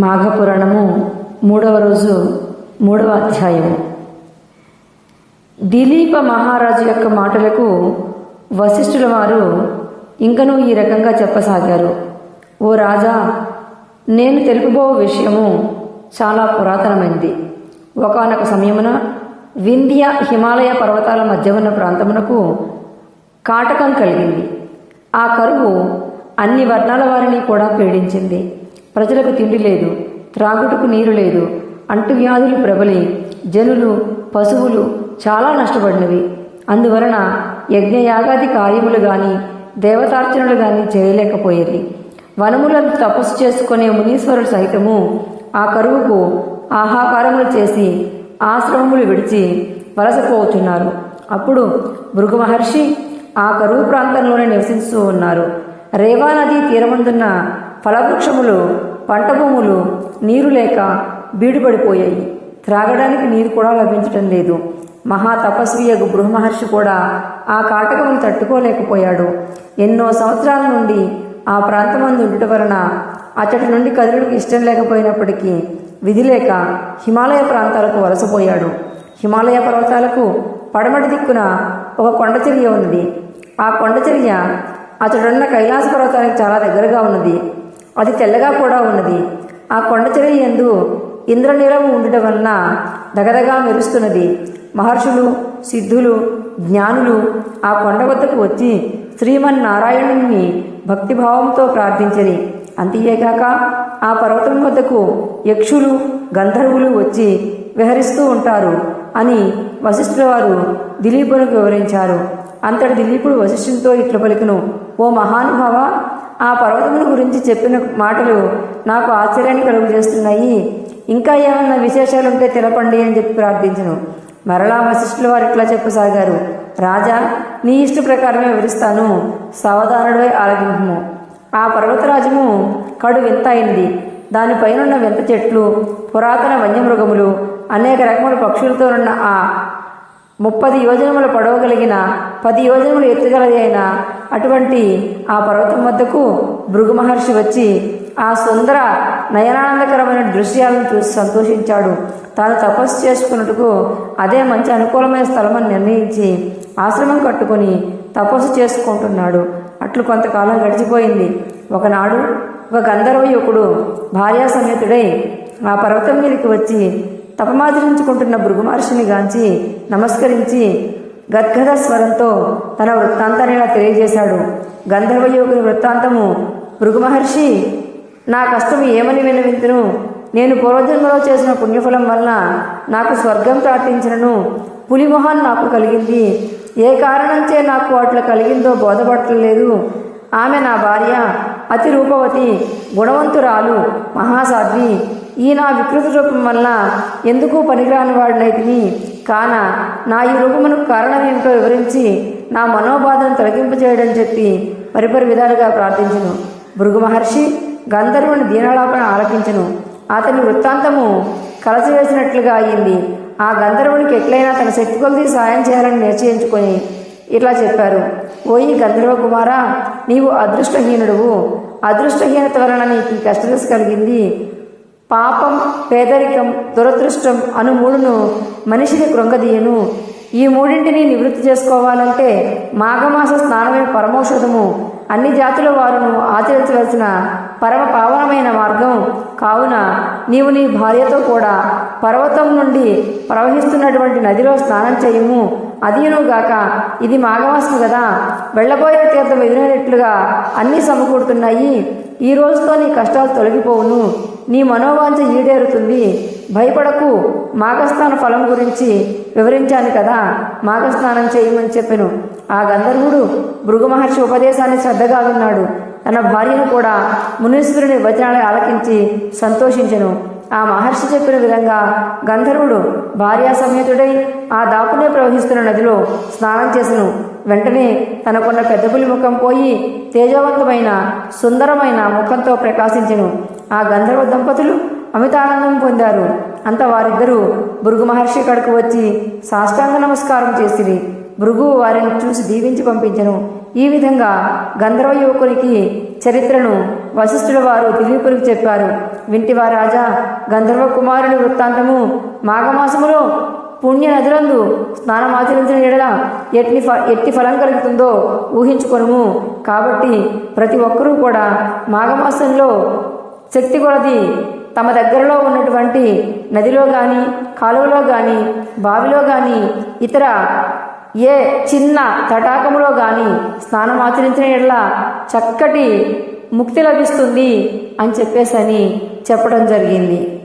మాఘపురాణము 3వ రోజు 3వ అధ్యాయము. దిలీప మహారాజు యొక్క మాటలకు వశిష్ఠుల వారు ఇంకనూ ఈ రకంగా చెప్పసాగారు. ఓ రాజా, నేను తెలుపబో విషయము చాలా పురాతనమైనది. ఒకానొక సమయమున వింధ్య హిమాలయ పర్వతాల మధ్య ఉన్న ప్రాంతమునకు కాటకం కలిగింది. ఆ కరువు అన్ని వర్ణాల వారిని కూడా పీడించింది. ప్రజలకు తిండి లేదు, త్రాగుటకు నీరు లేదు, అంటువ్యాధులు ప్రబలి జనులు పశువులు చాలా నష్టపడినవి. అందువలన యజ్ఞయాగాది కార్యములు గాని దేవతార్చనలు గాని చేయలేకపోయేది. వనములను తపస్సు చేసుకునే మునీశ్వరులు సైతము ఆ కరువుకు ఆహాకారములు చేసి ఆశ్రమములు విడిచి వలసపోతున్నారు. అప్పుడు భృగు మహర్షి ఆ కరువు ప్రాంతంలోనే నివసిస్తూ ఉన్నారు. రేవా నదీ తీరమందున్న ఫలవృక్షములు పంట భూములు నీరు లేక బీడుపడిపోయాయి. త్రాగడానికి నీరు కూడా లభించటం లేదు. మహాతపస్వియగు బృహ మహర్షి కూడా ఆ కాటకమును తట్టుకోలేకపోయాడు. ఎన్నో సంవత్సరాల నుండి ఆ ప్రాంతమందు ఉండటం వలన అతడి నుండి కదులుడికి ఇష్టం లేకపోయినప్పటికీ విధి లేక హిమాలయ ప్రాంతాలకు వలసపోయాడు. హిమాలయ పర్వతాలకు పడమటి దిక్కున ఒక కొండచర్య ఉన్నది. ఆ కొండచర్య అతడున్న కైలాస పర్వతానికి చాలా దగ్గరగా ఉన్నది. అది తెల్లగా కూడా ఉన్నది. ఆ కొండచర్య యందు ఇంద్రనీలము ఉండటం వలన దగదగా మెరుస్తున్నది. మహర్షులు సిద్ధులు జ్ఞానులు ఆ కొండ వద్దకు వచ్చి శ్రీమన్నారాయణుని భక్తిభావంతో ప్రార్థించరి. అంతేగాక ఆ పర్వతం వద్దకు యక్షులు గంధర్వులు వచ్చి విహరిస్తూ ఉంటారు అని వశిష్ఠుల వారు దిలీపునికి వివరించారు. అంతటి దిలీపుడు వశిష్ఠునితో ఇట్లా పలికెను. ఓ మహానుభావ, ఆ పర్వతముల గురించి చెప్పిన మాటలు నాకు ఆశ్చర్యాన్ని కలుగు చేస్తున్నాయి. ఇంకా ఏమన్నా విశేషాలుంటే తెలపండి అని చెప్పి ప్రార్థించను. మరలా వశిష్ఠుల వారు ఇట్లా చెప్పసాగారు. రాజా, నీ ఇష్ట ప్రకారమే వివరిస్తాను, సావధానుడై ఆలకింపుము. ఆ పర్వతరాజము కడు వింత అయింది. దానిపైనున్న వింత చెట్లు, పురాతన వన్యమృగములు, అనేక రకముల పక్షులతోనున్న ఆ 30 యోజనముల పొడవగలిగిన 10 యోజనములు ఎత్తుగలది అయిన అటువంటి ఆ పర్వతం వద్దకు భృగు మహర్షి వచ్చి ఆ సుందర నయనానందకరమైన దృశ్యాలను చూసి సంతోషించాడు. తాను తపస్సు చేసుకున్నట్టుకు అదే మంచి అనుకూలమైన స్థలమని నిర్ణయించి ఆశ్రమం కట్టుకుని తపస్సు చేసుకుంటున్నాడు. అట్లు కొంతకాలం గడిచిపోయింది. ఒకనాడు ఒక గంధర్వ యువకుడు భార్యా సమేతుడై ఆ పర్వతం మీదకి వచ్చి తపమాచరించుకుంటున్న భృగు మహర్షిని గాంచి నమస్కరించి గద్గద స్వరంతో తన వృత్తాంతాన్ని ఇలా తెలియజేశాడు. గంధర్వ యువకుని వృత్తాంతము. భృగు మహర్షి, నా కష్టము ఏమని విన్నవింతును? నేను పూర్వజన్మలో చేసిన పుణ్యఫలం వలన నాకు స్వర్గం ప్రార్థించినను పులిమొహం నాకు కలిగింది. ఏ కారణంచే నాకు అట్లా కలిగిందో బోధపడలేదు. ఆమె నా భార్య, అతి రూపవతి, గుణవంతురాలు, మహాసాధ్వి. ఈ నా వికృత రూపం వలన ఎందుకు పనికిరాని వాడినైతిని. కాన నా ఈ రూపమునకు కారణం ఏమిటో వివరించి నా మనోబాధను తొలగింపజేయడం చెప్పి పరిపరి విధాలుగా ప్రార్థించును. భృగు మహర్షి గంధర్వుని దీనాలాపన ఆలకించను. అతని వృత్తాంతము కలసివేసినట్లుగా అయింది. ఆ గంధర్వునికి ఎట్లయినా తన శక్తి కొలది సాయం చేయాలని నిశ్చయించుకొని ఇట్లా చెప్పారు. ఓయి గంధర్వ కుమారా, నీవు అదృష్టహీనుడువు. అదృష్టహీనత వలన నీకు కష్టదశ కలిగింది. పాపం, పేదరికం, దురదృష్టం అను మూడును మనిషిని కృంగదీయను. ఈ మూడింటిని నివృత్తి చేసుకోవాలంటే మాఘమాస స్నానమే పరమౌషధము. అన్ని జాతుల వారును ఆచరించవలసిన పరమ పావనమైన మార్గం. కావున నీవు నీ భార్యతో కూడా పర్వతం నుండి ప్రవహిస్తున్నటువంటి నదిలో స్నానం చేయము. అదీనుగాక ఇది మాఘమాసం కదా, వెళ్ళబోయిన తీర్థం ఎదురైనట్లుగా అన్నీ సమకూడుతున్నాయి. ఈ రోజుతో నీ కష్టాలు తొలగిపోవును. నీ మనోవాంఛ ఈడేరుతుంది. భయపడకు. మాఘస్నాన ఫలం గురించి వివరించాను కదా, మాఘస్నానం చేయమని చెప్పెను. ఆ గంధర్వుడు భృగు మహర్షి ఉపదేశాన్ని శ్రద్ధగా విన్నాడు. తన భార్యను కూడా మునీశ్వరుని వచనాలను ఆలకించి సంతోషించెను. ఆ మహర్షి చెప్పిన విధంగా గంధర్వుడు భార్యా సమేతుడై ఆ దాపునే ప్రవహిస్తున్న నదిలో స్నానం చేసెను. వెంటనే తనకున్న పెద్ద పులి ముఖం పోయి తేజవంతమైన సుందరమైన ముఖంతో ప్రకాశించెను. ఆ గంధర్వ దంపతులు అమితానందం పొందారు. అంత వారిద్దరూ భృగు మహర్షి కడకు వచ్చి సాష్టాంగ నమస్కారం చేసిరి. భృగు వారిని చూసి దీవించి పంపించెను. ఈ విధంగా గంధర్వ యువకునికి చరిత్రను వశిష్ఠుల వారు దిలీపునికి చెప్పారు. వింటివా రాజా, గంధర్వ కుమారుని వృత్తాంతము. మాఘమాసములో పుణ్య నదులందు స్నానమాచరించిన ఎడల ఎట్టి ఫలం కలుగుతుందో ఊహించుకొనుము. కాబట్టి ప్రతి ఒక్కరూ కూడా మాఘమాసంలో శక్తి కొలది తమ దగ్గరలో ఉన్నటువంటి నదిలో కానీ, కాలువలో కానీ, బావిలో కానీ, ఇతర ఏ చిన్న తటాకములో కానీ స్నానమాచరించిన ఎడల చక్కటి ముక్తి లభిస్తుంది అని చెప్పేసి చెప్పడం జరిగింది.